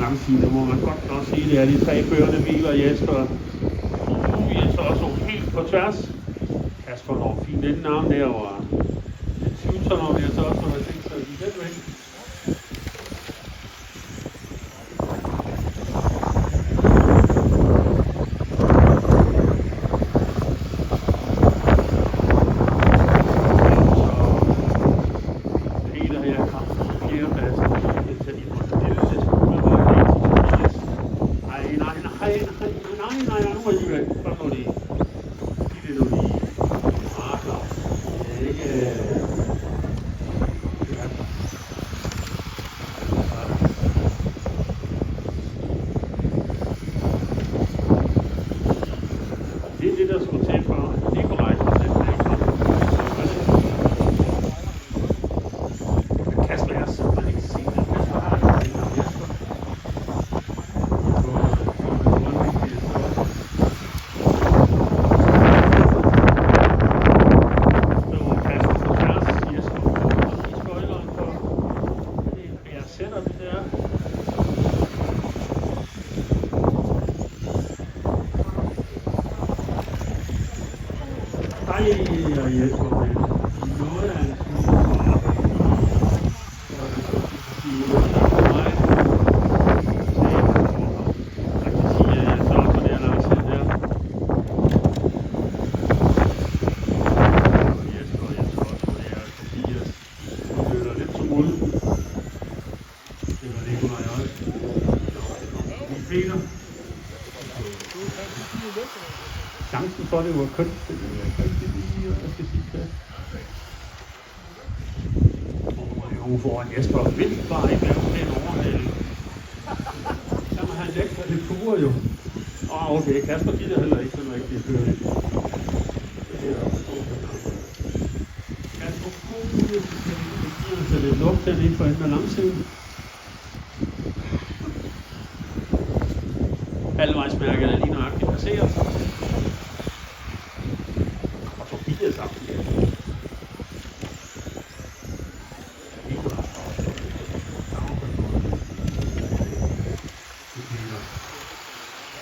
langside, det må man godt nok sige. Det er de 3 førende biler, Jesper. Jesper også helt på tværs. Kasper når fint inden arm derovre. Det tvivlser, når vi så også har tænkt sig i den væk. Chancen for det var kønt, det vil jeg ikke lige, hvad jeg skal sige til. Hun får en Jesper vildt bare ikke lave den overhaling. Så må han lægge det pure jo. Okay, Kasper gider heller ikke sådan rigtig at køre. Kasper pure, så giver sig lidt luft der lige for enden af langsiden. Halvvejsmærket er lige nøjagtigt passeret. Og Tobias samtidig.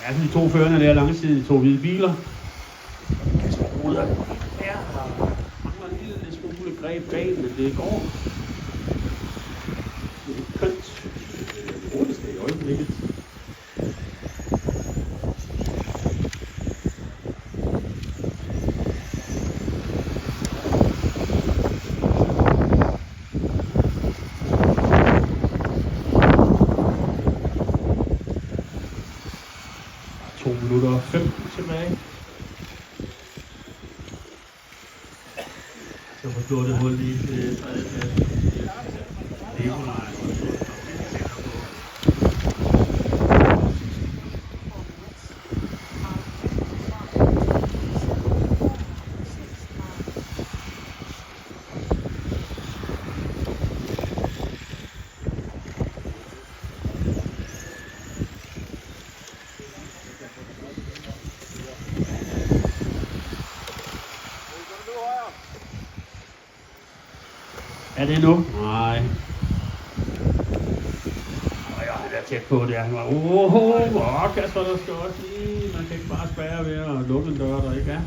Ja, de 2 førerne der langside, 2 hvide biler. Kasper Ruder er der. Mangler en lille smule greb bag, men det går. Det er kønt. Det hurtigste i øjeblikket. Minutter 15 tilbage. Så får gjort det hul lige til tredje plads. Nikolaj. Er det nu? Nej. Jeg er tæt på det. Han var, Kasper, der skal også lige. Man kan ikke bare spærre ved at lukke en dør, der ikke er.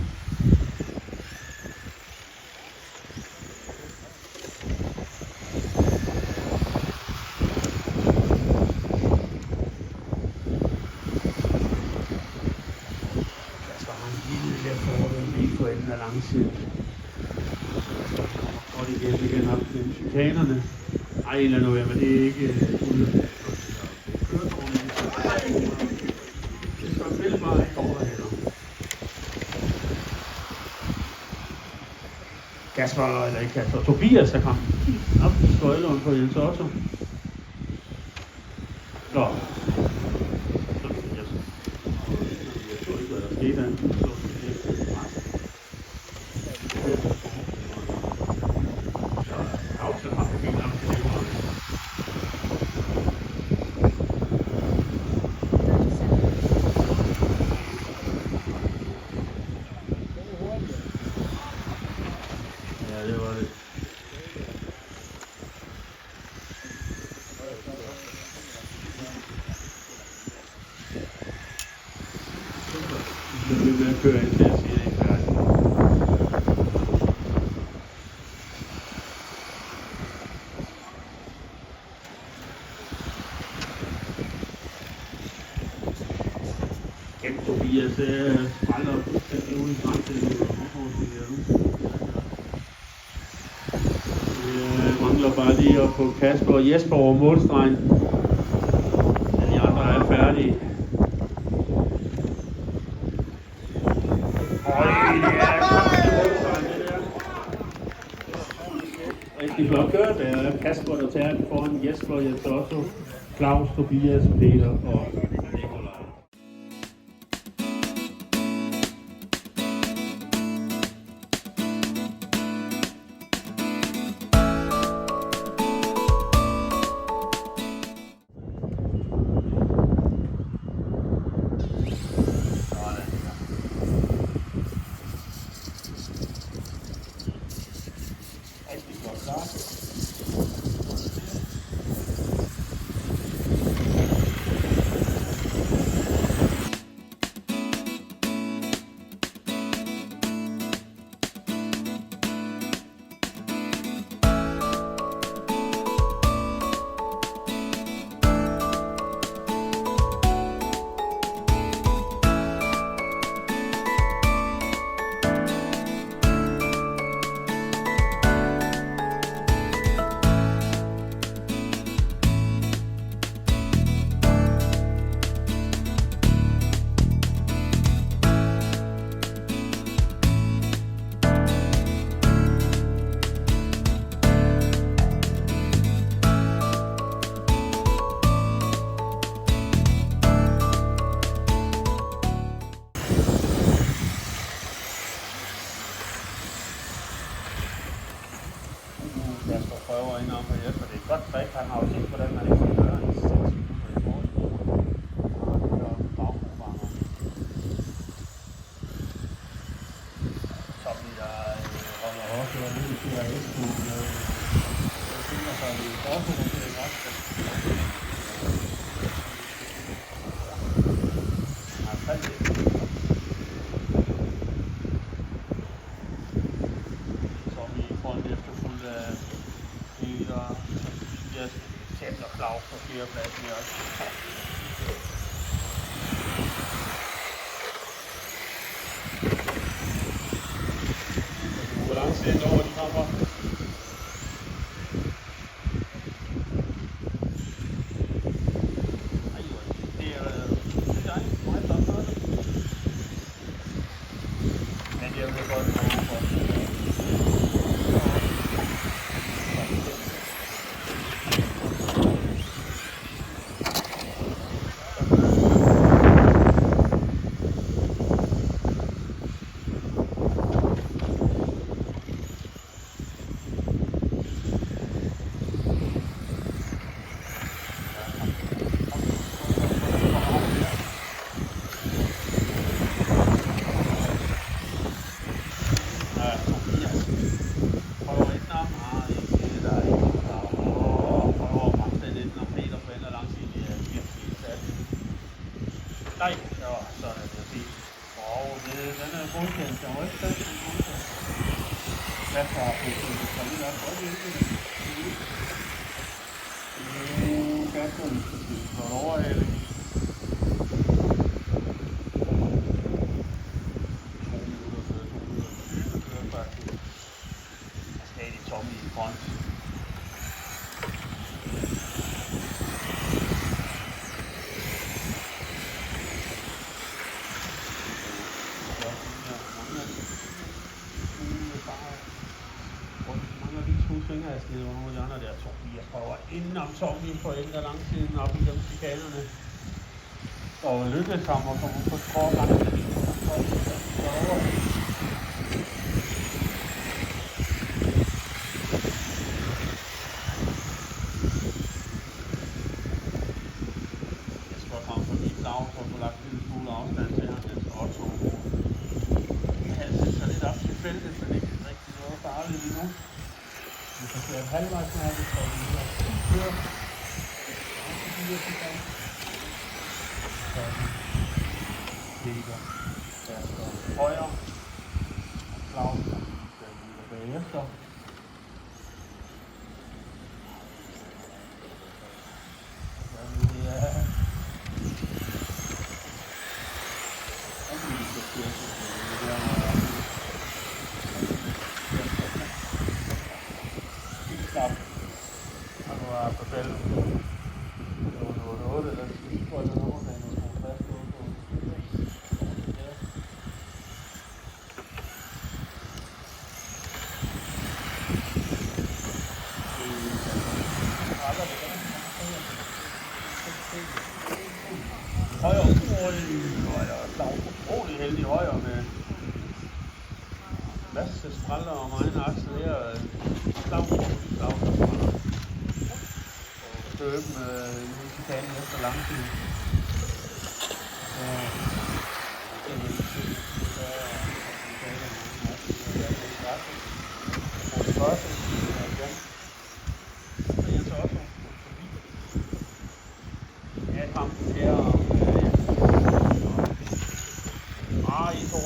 Kasper har en lille der fordel lige på enden af langsiden. Og det igen op til chikanerne. Ej, lad nu være, men det er ikke ude. Det skal vel bare ikke over heller. Kasper, eller ikke Kasper, Tobias er kommet op til skøjleren på Jens Otto. Nå. Jeg tror ikke, hvad der skete af. bliver ved med at køre ind til jeg siger, det er færdigt. Kæft, Tobias spræller fuldstændig ude i fremtiden. Mangler bare lige at få Kasper og Jesper over målstregen. Men de andre er færdige. Rigtig flot kørt. Det er Kasper, der tager den foran Jesper, Jens Otto, Claus, Tobias, Peter og Nikolaj. Kasper prøver ind om på Jesper. Det er et godt trick. Han har jo set, hvordan man ikke kan gøre en 6 minutter i forhold. Bagprogranger. Så bliver holder også og lige til at æske. Jeg tænker sig, at vi fortsætter til det godt. Han har fat i det. Så vi får en efterfulgt af Peter, Tobias, Kjeld og Claus på fjerepladsen også. Hvor langt ser det over, de kommer? Det er meget flot noget. Men jeg vil godt prøve for. Nej, ja, så er det fint. Den er godkendt. Der var ikke den godkendt. Hvad for det så lidt op? Godt hjælpe. Kasper, vi skal se flot overhaling. 2 minutter før 2 minutter kører faktisk. Der skal de tomme i front. Svinger over mod de andre der. Tobias prøver indenom Tommy på ældre langsiden op igennem chikanerne. Og lykkedes ham at komme ud på skråt langsiden. Jeg skal komme forbi Claus og få lagt en lille smule afstand til ham. Jeg skal også have sig lidt op til feltet, så det ikke er rigtig noget farligt endnu. Vi kan køre et halvvejsmærke, så vi her kører. Så Peter. Kasper højre. Claus bagefter. Han var på fælden. Det var 8 eller 10, tror jeg, der var der nogle fast på. Højre, Claus, utrolig heldig højre med masse spræller og mine akser her. Claus købe med musikanen efter lang tid. Kampen her i to.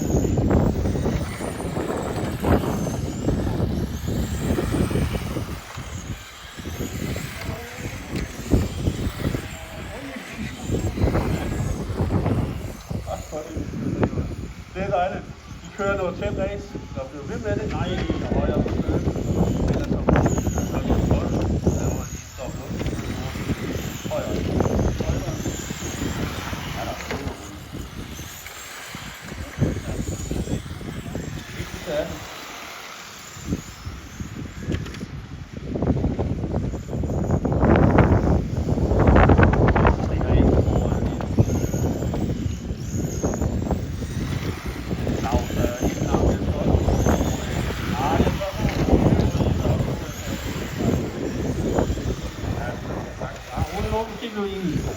Det er dejligt. De kører noget tæt race. Der bliver ved med det. Nej, højere på køren. Ellers så bliver det godt. Der var lige stoppet op. Højere. Ja, der er kører. Vigtigt er det.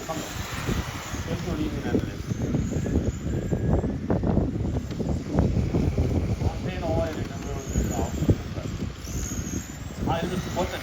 Kom nu. Jeg skal lige hinanden lidt. Pæn over i det, kan man jo ikke afslutte. Nej, det er så godt, at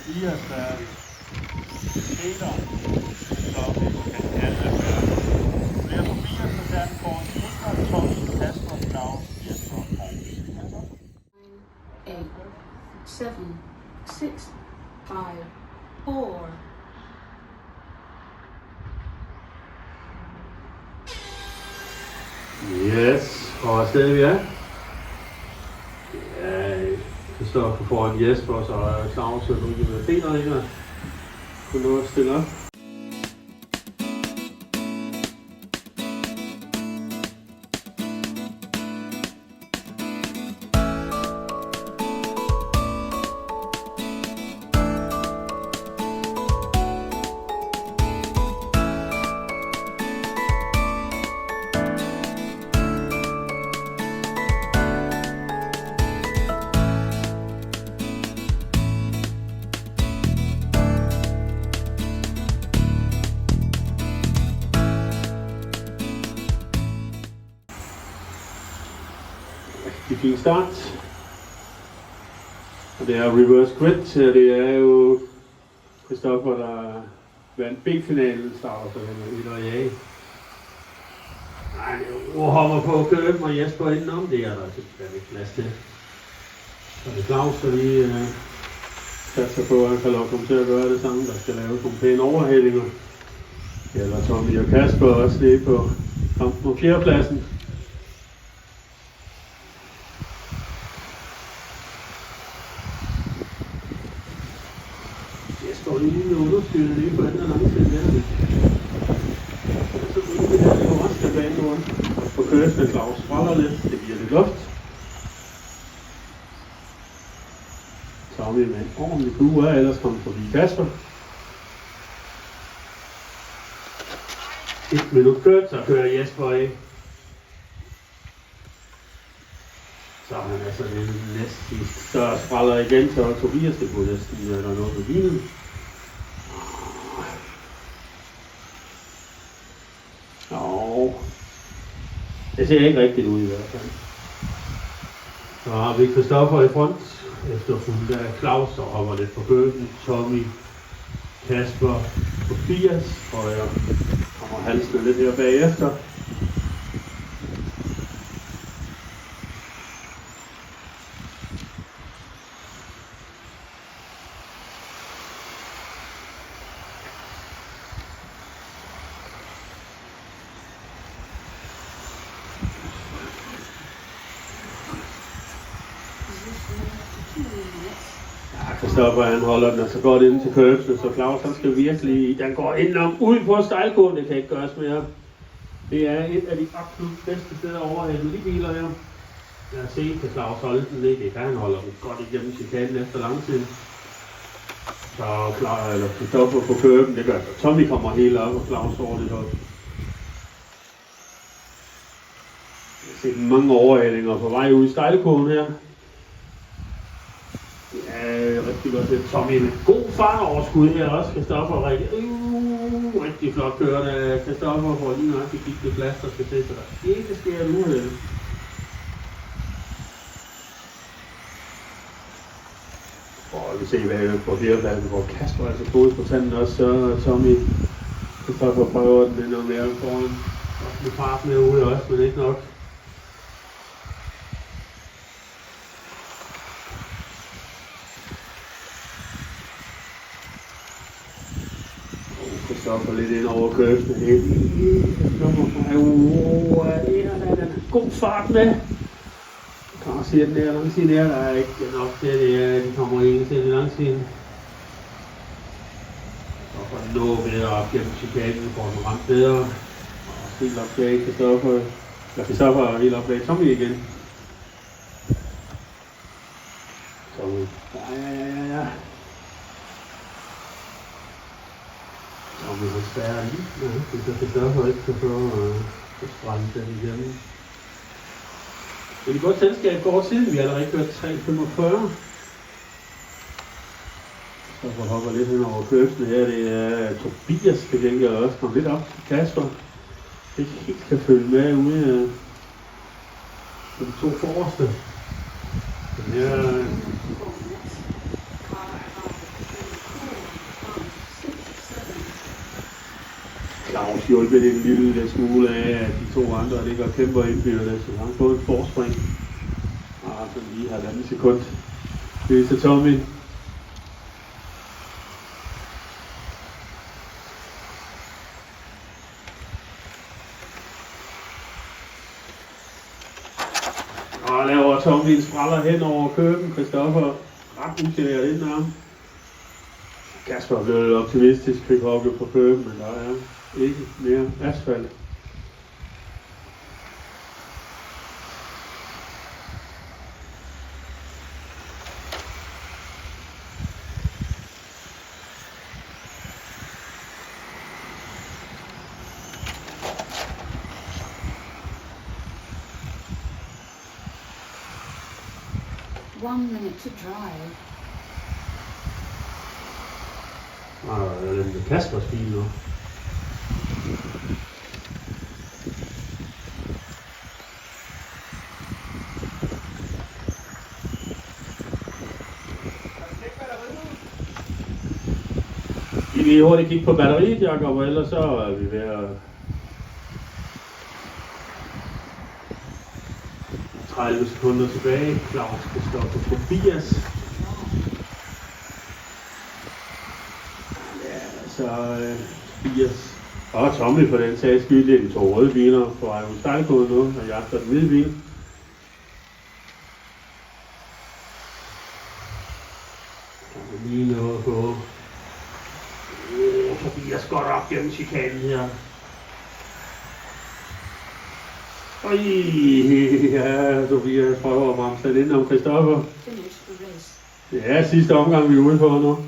Tobias er Peter, så kan alle være. Det er Tobias, der er foran Peter, Tommy, Kasper, Claus, Jesper og 8, 7, 6, 5, 4. Yes, og stadig vi er. Ja, Kristoffer foran Jesper, og så er Claus og Ludvig med Peter, ikke? Kunne nå at stille op. Det er fin start. Og det er reverse grid. Det er jo Kristoffer, der vandt B-finalen, starter så den med Ida og Nej, nu hopper på køben, og Jesper indenom. Det er der ikke plads til. Så det er Claus, der lige satser på, at han kan komme til at gøre det samme. Der skal lave nogle pæne overhældinger. Eller Tommy og Kasper også lige på kampen på 4. pladsen. Jesper lige med understyret lige på anden langsiden der. Så bliver det her jo også af banen rundt. På køres med Claus Fraller lidt. Det bliver lidt luft. Tommy med en ordentlig bue her, ellers kommer forbi Kasper. 1 minut kørt, så kører Jesper af. Så han er sådan en næsten større spræller igen, så Tobias, det kunne næsten være noget på bilen. Det ser ikke rigtigt ud i hvert fald. Så har vi Christoffer i front, efterfulgt af Claus, der hopper lidt på køben, Tommy, Kasper, Tobias, og jeg kommer halsende lidt her bagefter. Christoffer han holder den så godt ind til købsen, så Claus han skal virkelig, den går indenom ud på stejlgården, det kan ikke gøres mere. Det er et af de absolut bedste steder over i de biler her. Jeg har set, at Claus holde den lidt, det kan han holder den godt igennem chikanen efter lang tid. Så Christoffer på køben, det gør så Tommy kommer helt op, og Claus over det op. Jeg har set mange overhældinger på vej ud i stejlgården her. Ja, rigtig godt. Det er Tommy med god fartoverskud her også. Christoffer rigtig flot kørt af Christoffer, hvor lige nok det gik det plads, der skal til, så der ikke sker et uheld. Og vi ser, hvad jeg på fjerdepladen, hvor Kasper altså både på tanden også, så Tommy Christoffer prøver den noget mere foran. Også med fart med ude også, men ikke nok. Christoffer lidt ind over købsen. God fart med. Kan også se den der langsiden der, der er ikke nok til, at de kommer ikke til den langsiden. Christoffer nå ved at gennem chikanen, får den ramt bedre. Og helt op bag Christoffer. Christoffer er helt op bag Tommy igen. Tommy. Ja. Og vi har spærret lige, det kan Christoffer ikke kan få sprænge den igennem. Det er et godt selskab går siden, vi har allerede kørt 3.45. Så hopper lidt hen over købsen her, det er Tobias, det gengæld også komme lidt op til Kasper. Det ikke helt kan følge med ude på de to forreste. Den her Claus hjulpet en lille smule af, at de to andre ligger og kæmper indbyrdes, så han har fået et forspring. Og så lige 1,5 sekund. Det er så Tommy. Og laver Tommy en spræller hen over køben. Christoffer ret usikkert inden ham. Kasper er blevet optimistisk, fik hugget på køben, men der er ikke mere asfalt. One minute to drive. Og den med Kaspers bil nu. Vi vil hurtigt kigge på batteriet, Jacob, og ellers så er vi ved at 30 sekunder tilbage. Claus skal stoppe på Tobias. Tobias og Tommy for den sags skyld, det er de to røde biler på vej ud stejlkoden nu, og jagter den hvide bil. Lige noget på. Tobias godt op gennem chikanen her. Ja, Tobias prøver at bremse den ind om Christoffer. Finish the race. Det er sidste omgang, vi er ude på nu.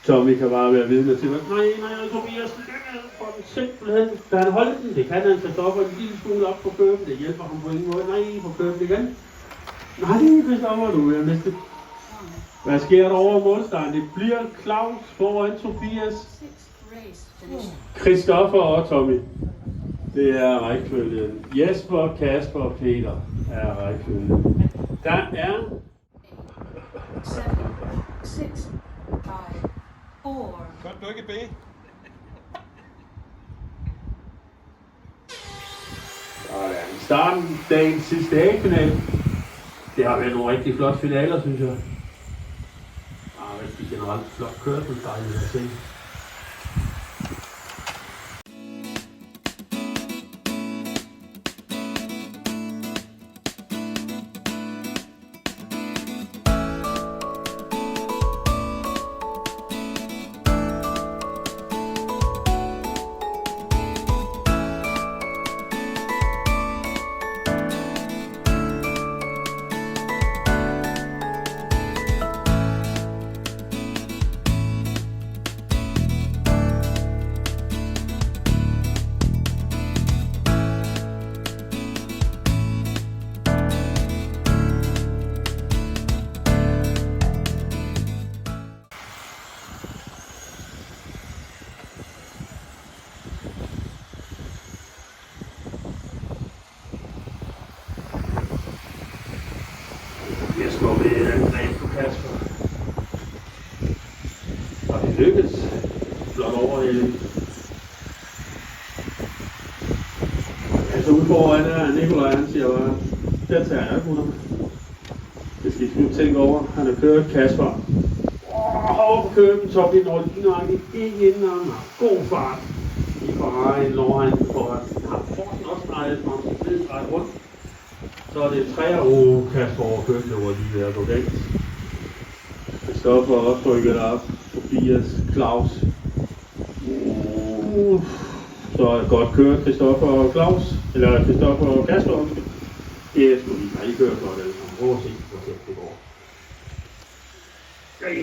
Tommy kan bare være vidne til, at nej, Tobias, for den simpelthen. Da han holdt den, det kan han så stoppe en lille smule op på køben. Det hjælper ham på ingen måde. Nej, på køben igen. Nej, Christoffer, du er mistet. Hvad sker der over målstregen? Det bliver Claus foran Tobias, Christoffer og Tommy. Det er rækkefølgen. Jesper, Kasper og Peter er rækkefølgen. Der er 7, 6, 5, 4. Kan du ikke bede? Sådan. Starten dagens sidste A-finale. Det har været nogle rigtig flotte finaler, synes jeg. Rigtig generelt flot kørsel, dejligt at se. Jeg slår med et angreb på Kasper. Og det lykkes. Flot overhælling. Altså ude foran er Nikolaj, han siger bare, der tager jeg gutter. Det skal I ikke tænke over. Han har kørt Kasper. Over på køben, Tommy når lige ikke inden ham. God fart. I Ferrari når han foran. Han får den også drejet fra ham, så det drejer rundt. Så er det 3 Kasper over køben, det var lige ved at gå galt. Christoffer har også rykket op. Tobias, Claus. Så er det godt kørt, Christoffer og Claus. Eller Christoffer og Kasper. Det er sgu lige, har I kørt godt alle sammen. Prøv at se, hvor tæt det går. Ej,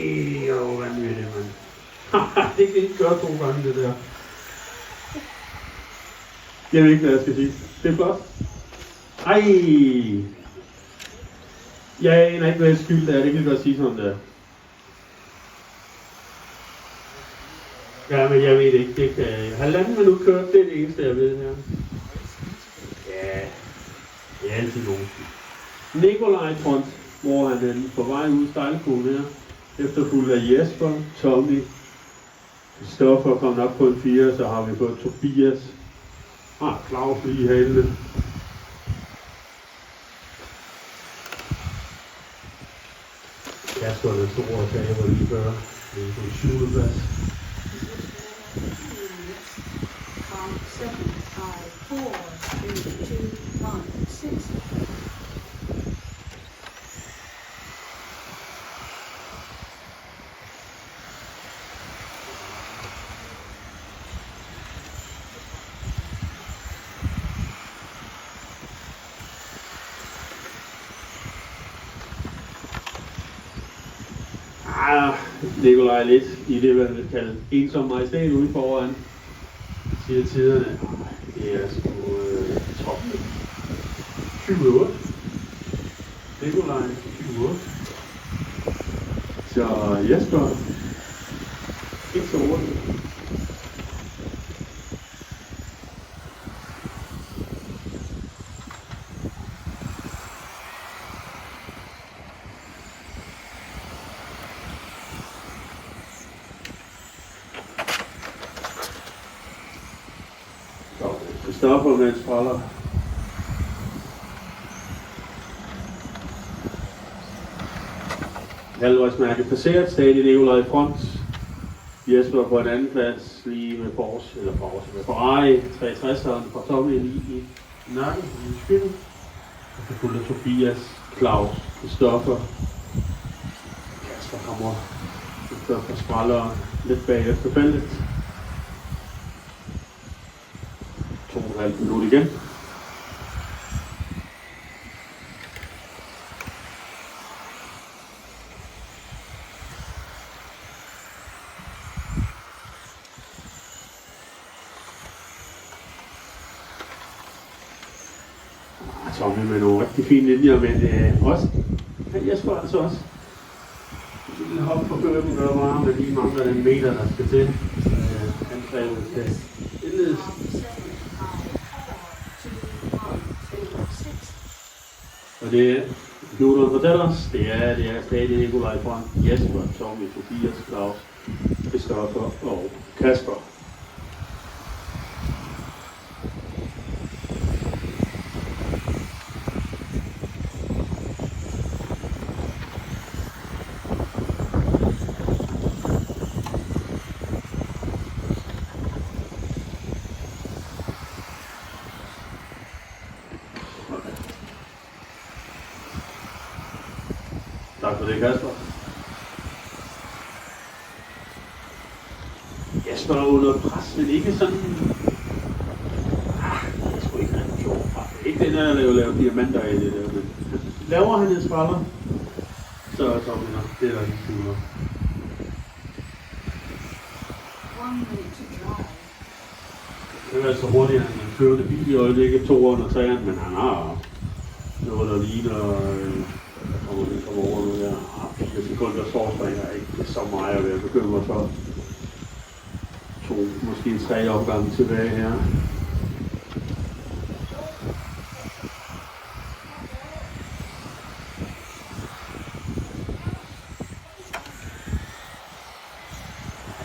hvad er det, mand? Det kan ikke gøre 2 gange, det der. Jeg ved ikke, hvad jeg skal sige. Det er flot. Ej! Jeg aner ikke, hvad skyld det er. Det kan jeg godt sige sådan der. Ja, men jeg ved ikke. Det kan... 1,5 minut kørt, det er det eneste, jeg ved her. Ja, det er altid nogen. Nikolaj front, hvor han er på vej ud i stejlkonen her. Efterfulgt af Jesper, Tommy, Christoffer kommet op på en 4, så har vi fået Tobias. Claus lige i halen. Kasper er den store taber lige før. Det er på en 7. plads. 7, 5, 4, 3, 2, 1, 6. Nikolaj lidt i det, hvad man vil kalde ensom majestæt ude foran. Siger tiderne, det er sgu toppen. 28. Nikolaj 28. Så Jesper, ikke så hurtigt. Christoffer med en spræller. Halvvejsmærke passeret, stadig Nikolaj i front. Jesper på en anden plads, lige med Porsche, med Ferrari 360'eren fra Tommy lige i nakken, i skylden. Og så fulgte Tobias, Claus, Christoffer. Kasper kommer efter for spræller lidt bag efter feltet. 2,5 minutter igen. Tommy med nogle rigtig fine linjer, men også Jesper altså også. En lille hop på køben gør bare, men lige mangler den meter, der skal til. Angrebet skal indledes. Og det computeren fortæller os, det er stadig Nikolaj fra Jesper, Tommy, Tobias, Claus, Christoffer og Kasper. Tak for det, Kasper. Jesper er under pres, men ikke sådan... Jeg tror ikke, han er sjov. Ikke den der laver diamanter i det der, men laver han en spræller, så er Tommy nok. Det er der ikke tvivl om. 1 minute to drive. Det er altså hurtigt, han kører det bil i øjeblikket, 2'eren og 3'eren, men han har noget, der ligner... Det kommer over nu der. 4 sekunders forspring er ikke så meget at være bekymret for. 2, måske 3 opgange tilbage her.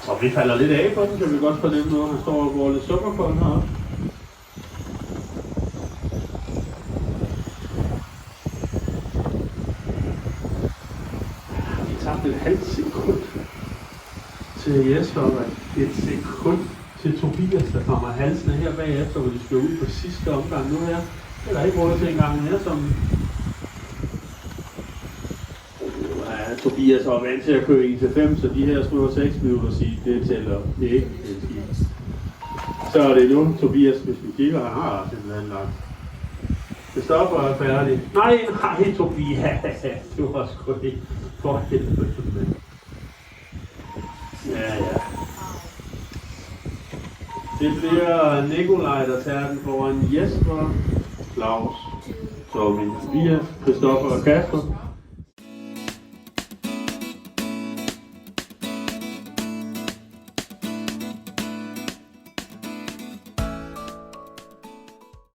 Så vi falder lidt af på den, kan vi godt fornemme noget. Han står og går lidt sukker på den heroppe. Et halvt sekund til Jesper, og et sekund til Tobias, der kommer halsende her bagefter, hvor de skal ud på sidste omgang nu her. Det er der ikke råd til engang her, som Tobias var vant til at køre 1-5, så de her små 6 minutter sige, det tæller ikke. Så er det nu, Tobias, hvis vi kigger, han har simpelthen lagt. Det stopper og er færdig. Nej, Tobias, du har sgu ikke for helvede med. Ja. Det bliver Nikolaj, der tager den foran Jesper, Claus, Tommy, Tobias, Christoffer og Kasper.